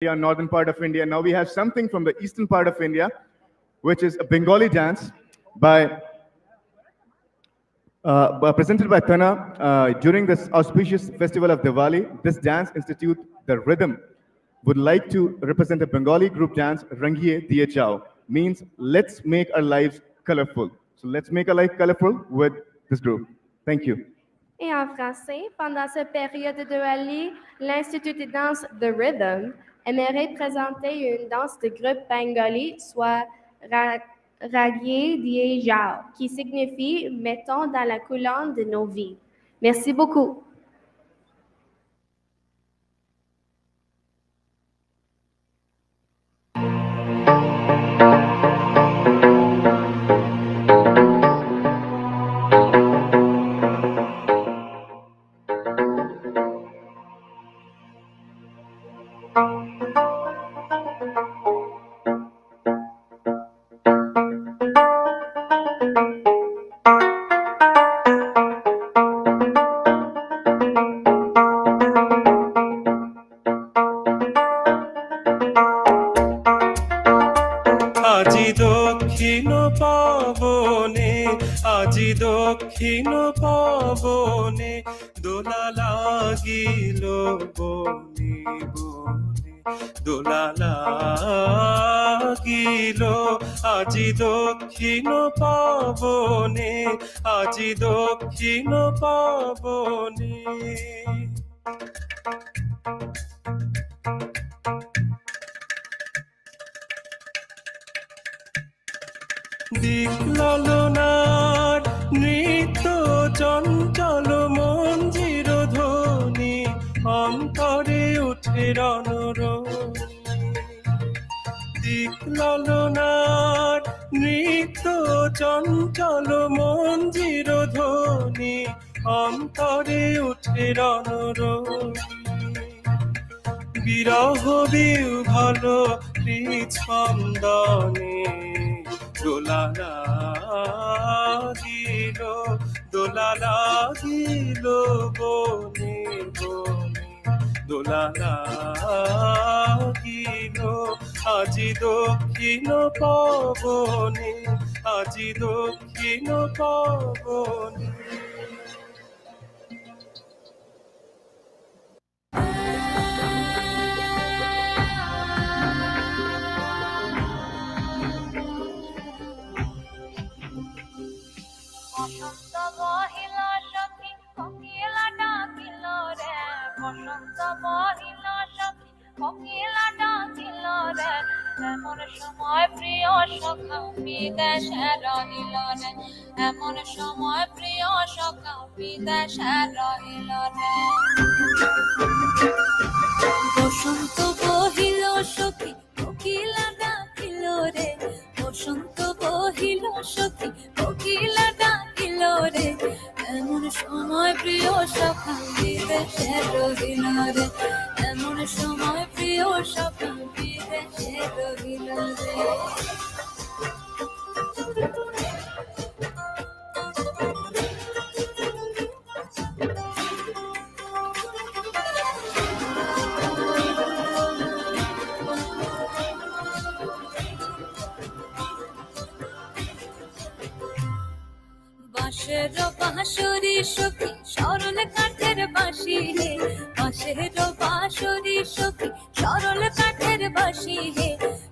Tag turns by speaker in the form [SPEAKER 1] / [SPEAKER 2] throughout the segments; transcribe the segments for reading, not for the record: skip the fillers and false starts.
[SPEAKER 1] northern part of India. Now we have something from the eastern part of India, which is a Bengali dance presented by Tana during this auspicious festival of Diwali. This dance institute, the rhythm, would like to represent a Bengali group dance, Rangiye Diye Jao, means let's make our lives colorful. So let's make our life colorful with this group. Thank you.
[SPEAKER 2] Et en français, pendant cette période de Diwali, l'Institut de danse The Rhythm aimerait présenter une danse de groupe bengali, soit Ragiye Diye Jao, qui signifie « mettons dans la colonne de nos vies ». Merci beaucoup.
[SPEAKER 3] দক্ষিণ পবনে দোলা লাগিল বনে বনে দোলা লাগিল আজি দক্ষিণ পবনে আজি দক্ষিণ পবনে দিকলালনার নৃত্য চঞ্চল মঞ্জির ধ্বনি অন্তরে উঠে রণরণি দিকলালনার নৃত্য চঞ্চল মঞ্জির ধ্বনি অন্তরে উঠে রণরণি বিরহ বিহ্বল হৃৎস্পন্দনে দোলা লাগিল দোলা লাগিল বনে বনে দোলা লাগিল আজি দক্ষিণ পবনে আজি দক্ষিণ পবনে
[SPEAKER 4] বসন্ত বহিল সখী কোকিলা ডাকিল রে বসন্ত বহিল সখী কোকিলা ডাকিল রে এমন সময় প্রিয় সখা বিদেশে রহিল রে এমন সময় প্রিয় সখা বিদেশে রহিল রে বসন্ত বহিল সখী কোকিলা ডাকিল রে বসন্ত বহিল সখী কোকিলা ডাকিল রে এমন সময় প্রিয় সখা বিদেশে রহিল রে এমন সময় প্রিয় সখা বিদেশে রহিল রে বাঁশের বাঁশরি সখী সরল কাঠের বাঁশি হে বাঁশের বাঁশরি সখী সরল কাঠের বাঁশি হে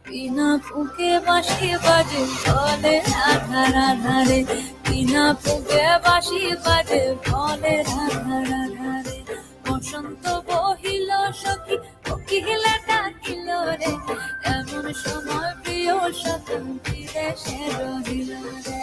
[SPEAKER 4] বিনা ফুঁকে বাঁশি বাজে বলে রাধা রাধা রে বিনা ফুঁকে বাঁশি বাজে বলে রাধা রাধা রে বসন্ত বহিল সখী কোকিলা ডাকিল রে এমন সময় প্রিয় সখা বিদেশে রহিল রে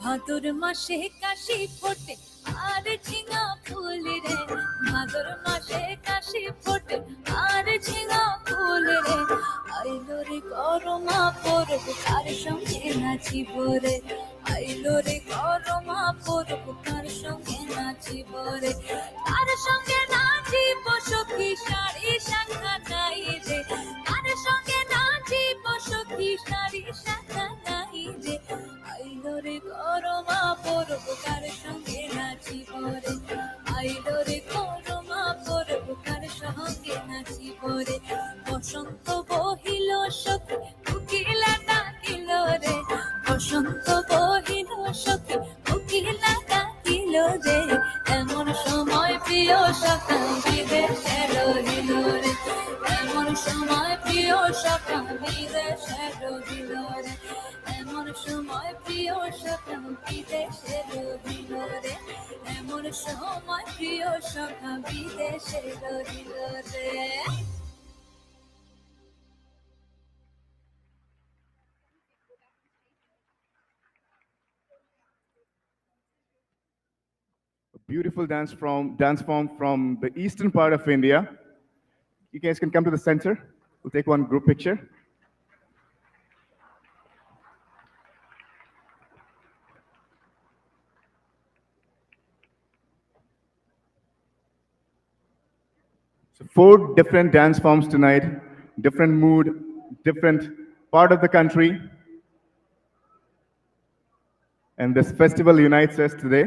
[SPEAKER 4] ভাদর মাসে কাশি ফোটে আর ঝিঙা ফুল রে ভাদর মাসে কাশি ফোটে আর ঝিঙা ফুল রে আইলো রে করমা পরব তার সঙ্গে নাচিব রে আইলো রে করমা পরব কার সঙ্গে নাচিব রে কার সঙ্গে নাচিব সখী শাড়ি শাখা নাই রে কার সঙ্গে নাচিব সখী শাড়ি শাখা নাই রে আইলো রে করমা পরব কার সঙ্গে নাচিব রে আইলো রে করমা পরব কার সঙ্গে নাচিব রে বসন্ত বহিল সখী কোকিলা ডাকিল রে বসন্ত বহিল সখী কোকিলা ডাকিল রে এমন সময় প্রিয় সখা বিদেশে রহিল রে এমন সময় প্রিয় সখা বিদেশে রহিল রে এমন সময় প্রিয় সখা বিদেশে রহিল রে এমন সময় প্রিয় সখা বিদেশে রহিল রে
[SPEAKER 1] Beautiful dance form from the eastern part of India. You guys can come to the center. We'll take one group picture. So 4 different dance forms tonight, different mood, different part of the country. And this festival unites us today.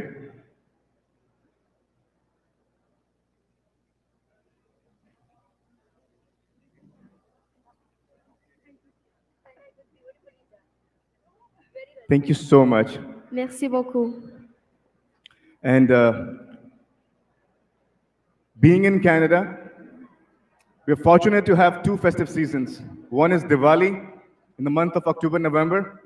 [SPEAKER 1] Thank you so much.
[SPEAKER 2] Merci beaucoup.
[SPEAKER 1] And being in Canada, we're fortunate to have 2 festive seasons. One is Diwali in the month of October, November,